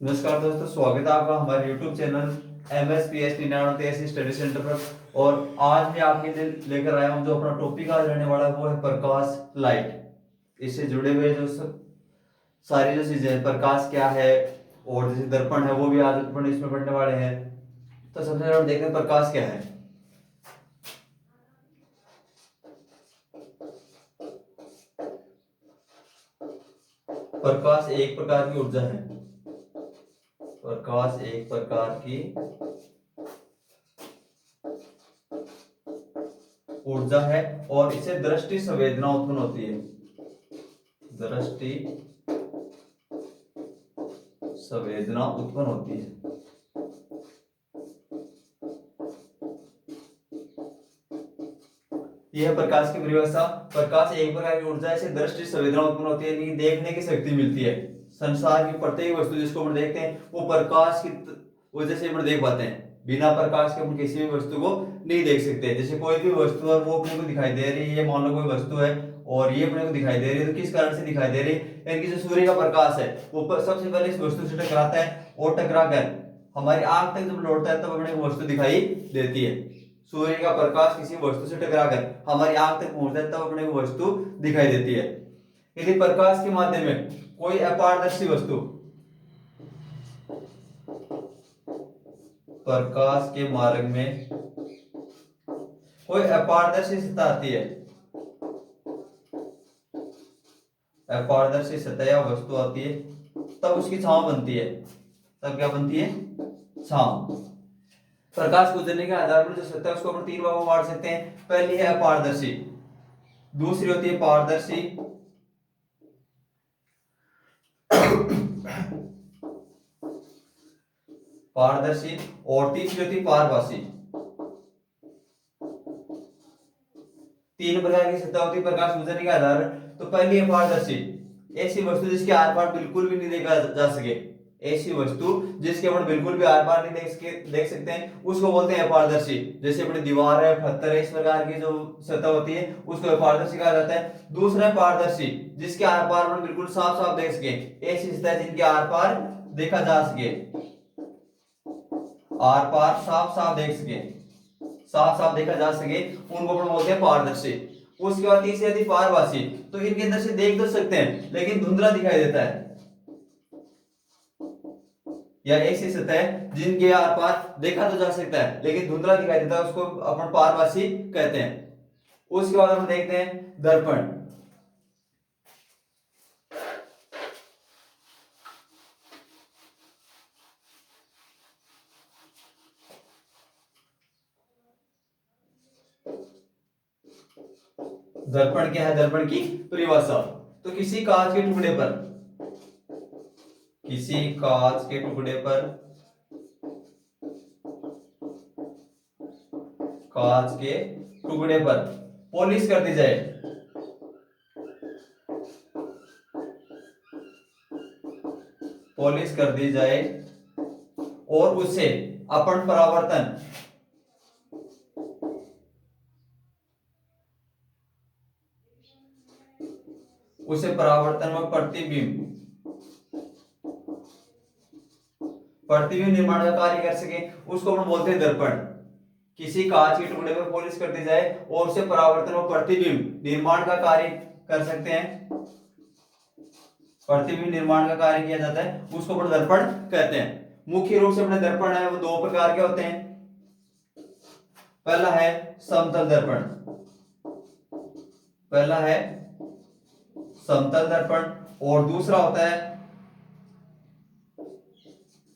नमस्कार दोस्तों, स्वागत है आपका हमारे YouTube channel MSPST nano study centre पर। और आज मैं आपके लिए लेकर आया हूं जो अपना टॉपिक आज रहने वाला है वो है प्रकाश, लाइट। इससे जुड़े हुए जो सारी जो चीजें हैं, प्रकाश क्या है और जैसे दर्पण है वो भी आज अपन इसमें पढ़ने वाले हैं। तो सबसे पहले हम देखते हैं प्रकाश क्या है। प्रकाश एक प्रकार की ऊर्जा है। प्रकाश एक प्रकार की ऊर्जा है और इससे दृष्टि संवेदना उत्पन्न होती है। दृष्टि संवेदना उत्पन्न होती है। यह प्रकाश की परिभाषा। प्रकाश एक प्रकार की ऊर्जा से दृष्टि संवेदना उत्पन्न होती है, यानी देखने की शक्ति मिलती है। संसार की प्रत्येक वस्तु जिसको हम देखते हैं वो प्रकाश की वजह से हम देख पाते हैं। बिना प्रकाश के हम किसी भी वस्तु को नहीं देख सकते। जैसे कोई भी वस्तु है वो अपने को दिखाई दे रही है, ये मान लो कोई वस्तु है और ये अपने को दिखाई दे रही है, तो किस कारण से दिखाई दे रही है? यानी कि जो सूर्य का प्रकाश है वो सबसे पहले इस वस्तु से टकराता है और टकरा कर हमारी आंख तक जब लौटता है तब अपने को वस्तु दिखाई देती है। सूर्य का प्रकाश किसी वस्तु से टकराकर हमारी आंख तक पहुंचता है तब अपने को वस्तु दिखाई देती है। यदि प्रकाश के माध्यम में कोई अपारदर्शी वस्तु, प्रकाश के मार्ग में कोई अपारदर्शी सतह आती है, अपारदर्शी सतह या वस्तु आती है, तब उसकी छांव बनती है। तब क्या बनती है? छांव। प्रकाश गुजरने के आधार पर जो सतह है उसको अपन तीन भागों में बांट सकते हैं। पहली है अपारदर्शी, दूसरी होती है पारदर्शी, पारदर्शी और तीसरी होती है पारभासी। तीन प्रकार की सतह होती है प्रकाश गुजरने के आधार। तो पहली है पारदर्शी, ऐसी वस्तु जिसके आर पार बिल्कुल भी नहीं देखा जा सके। ऐसी वस्तु जिसके अपन बिल्कुल भी आर पार नहीं देख सकते हैं उसको बोलते हैं अपारदर्शी। जैसे अपनी दीवार है, पत्थर है, इस प्रकार की जो सतह होती है उसको अपारदर्शी कहा जाता है। दूसरा है पारदर्शी, जिसके आर पार अपन बिल्कुल साफ साफ देख सके। ऐसी सतह जिनके आर पार देखा जा सके, आर पार साफ साफ देख सके, साफ साफ देखा जा सके, उनको अपन बोलते हैं पारदर्शी। उसके बाद तीसरी आती पारभासी। तो इनके अंदर से देख तो सकते हैं लेकिन धुंधला दिखाई देता है, या ऐसी सतह जिनके आर पार देखा तो जा सकता है लेकिन धुंधला दिखाई देता है, उसको अपन पारभासी कहते हैं। उसके बाद हम देखते हैं दर्पण। दर्पण क्या है? दर्पण की परिभाषा। तो किसी कांच के टुकड़े पर, किसी कांच के टुकड़े पर, कांच के टुकड़े पर पॉलिश कर दी जाए, पॉलिश कर दी जाए और उसे अपन परावर्तन, उसे परावर्तन व प्रतिबिंब, प्रतिबिंब निर्माण का कार्य कर सके, उसको हम बोलते हैं दर्पण। किसी कांच के टुकड़े पर पॉलिश कर दी जाए और उसे परावर्तन व प्रतिबिंब निर्माण का कार्य कर सकते हैं, प्रतिबिंब निर्माण का कार्य किया जाता है, उसको अपन दर्पण कहते हैं। मुख्य रूप से अपने दर्पण है वो दो प्रकार के होते हैं। पहला है समतल दर्पण, पहला है समतल दर्पण और दूसरा होता है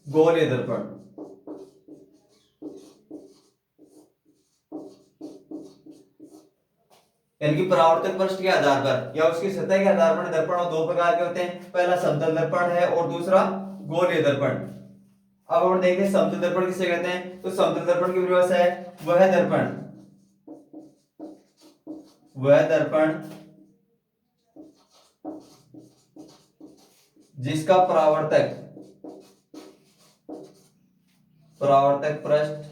गोलीय दर्पण। यानी कि परावर्तक पृष्ठ के आधार पर या उसकी सतह के आधार पर दर्पण दो प्रकार के होते हैं। पहला समतल दर्पण है और दूसरा गोलीय दर्पण। अब हम देखते हैं समतल दर्पण किसे कहते हैं। तो समतल दर्पण की परिभाषा है वह दर्पण, वह दर्पण जिसका परावर्तक, परावर्तक पृष्ठ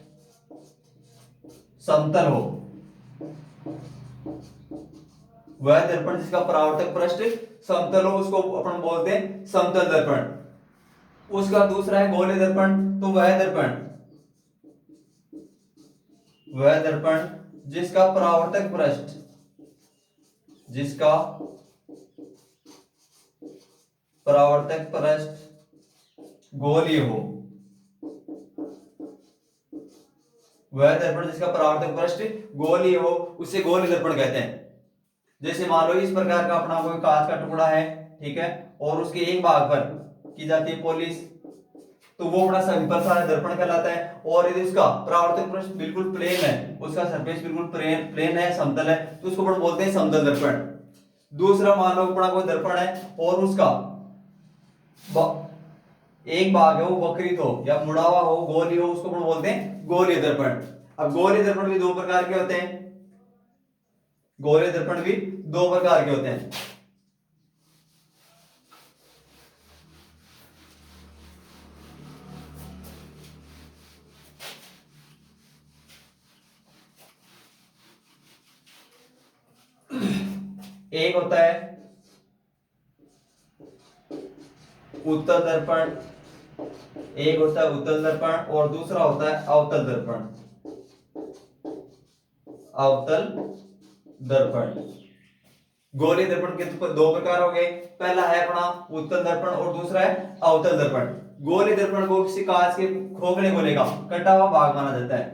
समतल हो, वह दर्पण जिसका परावर्तक पृष्ठ समतल हो उसको अपन बोलते हैं समतल दर्पण। उसका दूसरा है गोलीय दर्पण। तो वह दर्पण जिसका परावर्तक पृष्ठ गोलीय हो, वह दर्पण जिसका परावर्तक पृष्ठ गोलीय हो उसे गोलीय दर्पण कहते हैं। जैसे मान लो इस प्रकार का अपना कोई कांच का टुकड़ा है, ठीक है, और उसके एक भाग पर की जाती है पॉलिश, तो वो अपना सिंपल सा दर्पण कहलाता है। और यदि उसका परावर्तक पृष्ठ बिल्कुल प्लेन है, उसका सरफेस बिल्कुल प्लेन है, समतल है, तो उसको अपन बोलते हैं समतल दर्पण। दूसरा मान लो अपना कोई दर्पण है और उसका एक भाग है वो वक्रित हो या मुड़ा हुआ हो, गोलीय हो, उसको अपन बोलते हैं गोलीय दर्पण। अब गोलीय दर्पण भी दो प्रकार के होते हैं, गोलीय दर्पण भी दो प्रकार के होते हैं। एक होता है उत्तल दर्पण, एक होता है उत्तल दर्पण और दूसरा होता है अवतल दर्पण। अवतल दर्पण, गोलीय दर्पण के तो दो प्रकार हो गए, पहला है अपना उत्तल दर्पण और दूसरा है अवतल दर्पण। गोलीय दर्पण को किसी कांच के खोखले गोले का कटा हुआ भाग माना जाता है।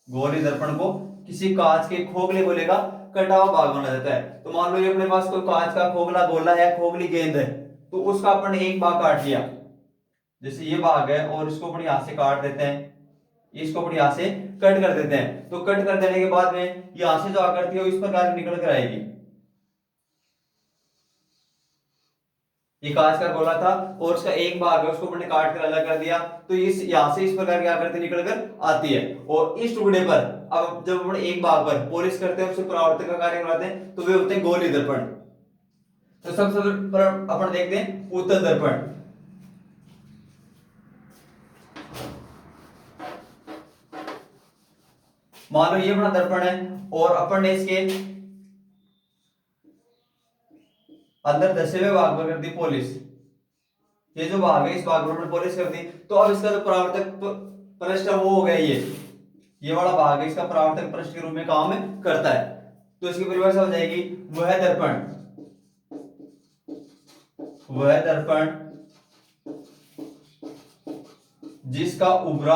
गोलीय दर्पण को किसी कांच के खोखले गोले का कटा हुआ भाग माना जाता है। तो मान लो ये अपने पास कोई कांच का खोखला गोला है, खोखली गेंद है, तो उसका अपन एक भाग काट लिया, जैसे ये भाग है, और इसको अपन यहां से काट देते हैं, इसको अपन यहां से कट कर देते हैं। तो कट कर देने के बाद में यहां से जो आकृति है इस प्रकार निकल कर आएगी। ये कांच का गोला था और उसका एक भाग है, उसको हमने काट कर अलग कर दिया, तो इस यहां से इस प्रकार की आकृति निकल कर आती है। और इस टुकड़े पर अब जब अपन एक भाग पर पॉलिश करते हैं, उसे परावर्तक का कार्य कराते हैं, तो वे होते हैं गोलीय दर्पण। तो सबसे अपन देखते हैं उत्तल दर्पण। मान लो ये अपना दर्पण है और अपन ने इसके अंदर धसे हुए भाग पर कर दी पॉलिश, ये जो भाग है इस भाग पर पॉलिश कर दी, तो अब इसका जो परावर्तक पृष्ठ है वो हो गया ये वाला भाग है, इसका परावर्तक पृष्ठ के रूप में काम करता है। तो इसकी परिभाषा हो जाएगी वह दर्पण जिसका उभरा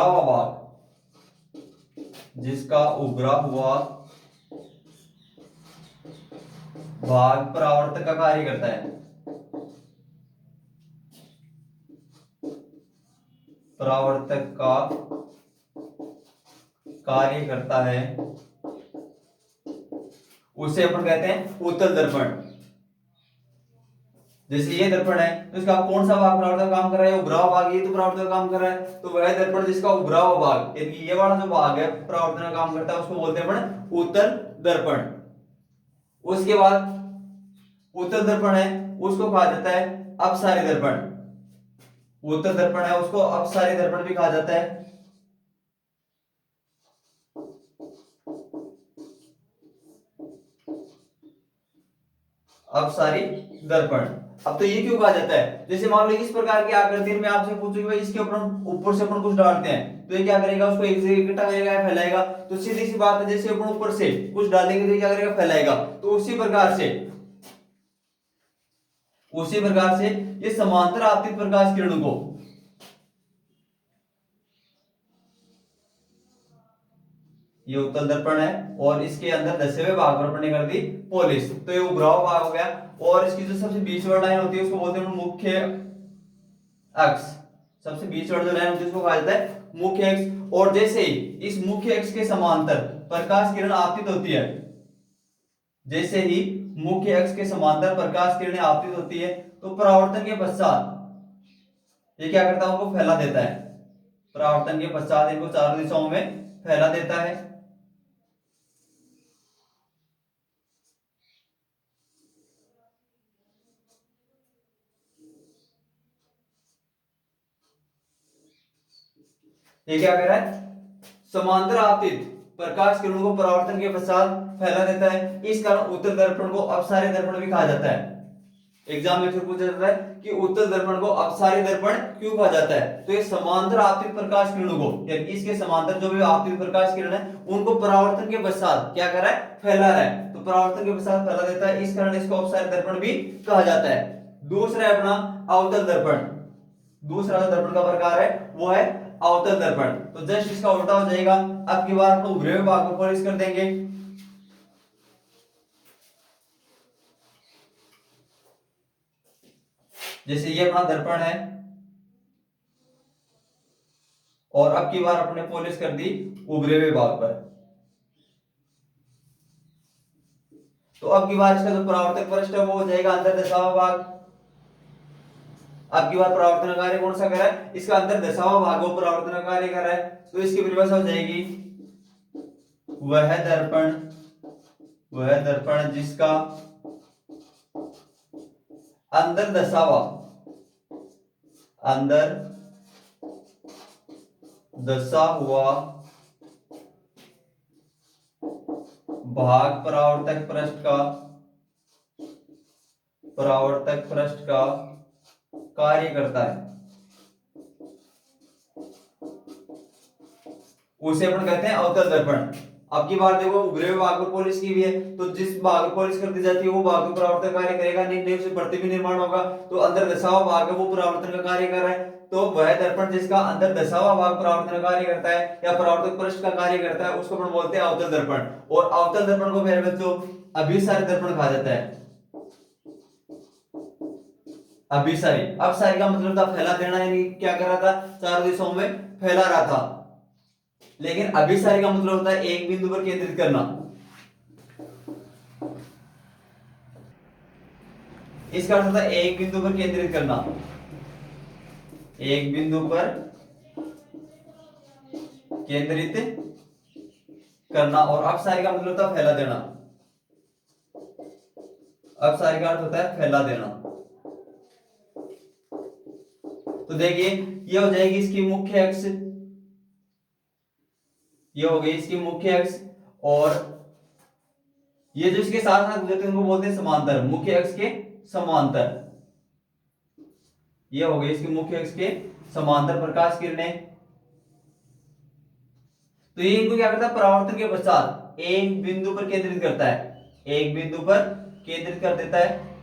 हुआ भाग परावर्तक का कार्य करता है, परावर्तक का कार्य करता है, उसे अपन कहते हैं उत्तल दर्पण। जैसे ये दर्पण है तो इसका कौन सा भाग परावर्तक काम कर रहा है, उभरा हुआ भाग, ये तो परावर्तक काम कर रहा है। तो वह दर्पण जिसका उभरा हुआ भाग, यानी ये वाला जो भाग है परावर्तन का काम करता है, उसको बोलते हैं अपन उत्तल दर्पण। उसके बाद उत्तल दर्पण है उसको कहा जाता है अपसारी दर्पण। उत्तल दर्पण है उसको अपसारी दर्पण भी कहा जाता है। अपसारी दर्पण। अब तो ये क्यों कहा जाता है, जैसे मान लो इस प्रकार की आकृति में आपसे पूछो कि भाई इसके ऊपर से अपन कुछ डालते हैं, तो ये क्या करेगा, उसको एक जगह इकट्ठा करेगा या फैलाएगा। तो सीधी सी बात है, जैसे अपन ऊपर से कुछ डालेंगे तो ये क्या करेगा, फैलाएगा। तो उसी प्रकार से ये समांतर आपतित प्रकाश किरणों को, ये उत्तल दर्पण है और इसके अंदर धसे हुए भाग पर अपन ने कर दी पॉलिश, तो ये उभरा हुआ भाग हो गया। और इसकी जो सबसे बीच वाली लाइन होती है उसको बोलते हैं मुख्य अक्ष। सबसे बीच वाली जो लाइन होती है उसको कहा जाता है मुख्य अक्ष। और जैसे ही इस मुख्य अक्ष के समांतर प्रकाश किरण आपतित होती है, जैसे ही मुख्य अक्ष के समांतर प्रकाश किरणें आपतित होती है, तो परावर्तन के पश्चात ये क्या करता है, उनको फैला देता है। परावर्तन के पश्चात इनको चारों दिशाओं में फैला देता है। ये क्या कर रहा है, समांतर आपतित प्रकाश किरणों को परावर्तन के पश्चात फैला देता है। इस कारण उत्तल दर्पण को अपसारी दर्पण भी कहा जाता है। एग्जाम में फिर पूछा जाता है कि उत्तल दर्पण को अपसारी दर्पण क्यों कहा जाता है? तो ये समांतर आपतित प्रकाश किरणों को, यानी इसके समांतर जो भी आपतित प्रकाश किरण है उनको परावर्तन के पश्चात क्या कर रहा है? फैला रहा है। तो परावर्तन के पश्चात फैला देता है, इस कारण इसको अपसारी दर्पण भी कहा जाता है। दूसरा है अपना अवतल दर्पण। दूसरा जो दर्पण का प्रकार है वो है अवतल दर्पण। तो जस्ट इसका उल्टा हो जाएगा। अब की बार हम उभरे हुए भाग को पॉलिश कर देंगे। जैसे ये अपना दर्पण है और अब की बार अपने पॉलिश कर दी उभरे हुए भाग पर। तो अब की बार इसका जो परावर्तक पृष्ठ है वो हो जाएगा अंतर दशा हुआ भाग। अब की बार परावर्तन कार्य कौन सा कर रहा है? इसका अंतर दशा हुआ भाग वो परावर्तन कार्य कर रहा है। तो इसकी परिभाषा हो जाएगी वह दर्पण जिसका अंदर दशा हुआ भाग परावर्तक पृष्ठ का कार्य करता है, उसे अपन कहते हैं अवतल दर्पण। अब की बार देखो उभरे हुए भाग पर पॉलिश की हुई है, तो जिस भाग पर पॉलिश कर दी जाती है वो भाग में परावर्तन कार्य करेगा, नहीं उसे प्रतिबिंब निर्माण होगा। तो अंदर दशा हुआ भाग है वो परावर्तन का कार्य कर रहा है। तो वह दर्पण जिसका अंदर दशा हुआ भाग परावर्तन का कार्य करता है या परावर्तक पृष्ठ का कार्य करता है उसको अपन बोलते हैं अवतल दर्पण। और अवतल दर्पण को मेरे बच्चों अभिसारी दर्पण कहा जाता है। अभिसारी, अपसारी का मतलब था फैला देना, यानी क्या कर रहा था? चारों दिशाओं में फैला रहा था। लेकिन अभिसारी का मतलब होता है एक बिंदु पर केंद्रित करना। इसका अर्थ होता है एक बिंदु पर केंद्रित करना, एक बिंदु पर केंद्रित करना। और अपसारी का मतलब होता है फैला देना। अपसारी का अर्थ होता है फैला देना। तो देखिए ये हो जाएगी इसकी मुख्य अक्ष, ये हो गई इसकी मुख्य अक्ष, और ये जो इसके साथ साथ गुजरते हैं उनको बोलते हैं समांतर, मुख्य अक्ष के समांतर। ये हो गई इसकी मुख्य अक्ष के समांतर प्रकाश किरणें। तो ये इनको क्या करता है? परावर्तन के पश्चात एक बिंदु पर केंद्रित करता है, एक बिंदु पर केंद्रित कर देता है।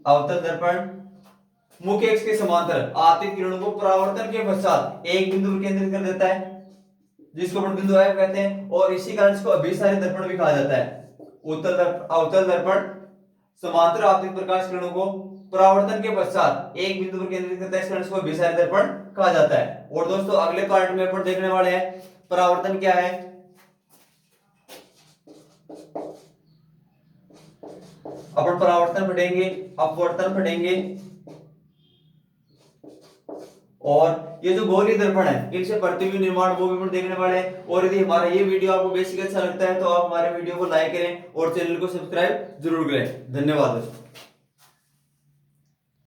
अवतल दर्पण मुख्य अक्ष के समांतर आपतित किरणों को परावर्तन के पश्चात एक बिंदु पर केंद्रित कर देता है, जिसको अपन बिंदु आय कहते हैं। और इसी कारण इसको अभिसारी दर्पण भी कहा जाता है। अवतल दर्पण समांतर आपतित प्रकाश किरणों को परावर्तन के पश्चात एक बिंदु पर केंद्रित करता है, इस कारण इसको अभिसारी दर्पण कहा जाता है। और दोस्तों अगले पार्ट में अपन देखने वाले हैं परावर्तन क्या है। अपन परावर्तन पढ़ेंगे, अपवर्तन पढ़ेंगे, और ये जो गोलीय दर्पण है इनसे प्रतिबिंब निर्माण वो भी अपन देखने वाले हैं। और यदि हमारा ये वीडियो आपको बेसिक अच्छा लगता है तो आप हमारे वीडियो को लाइक करें और चैनल को सब्सक्राइब जरूर करें। धन्यवाद दोस्तों।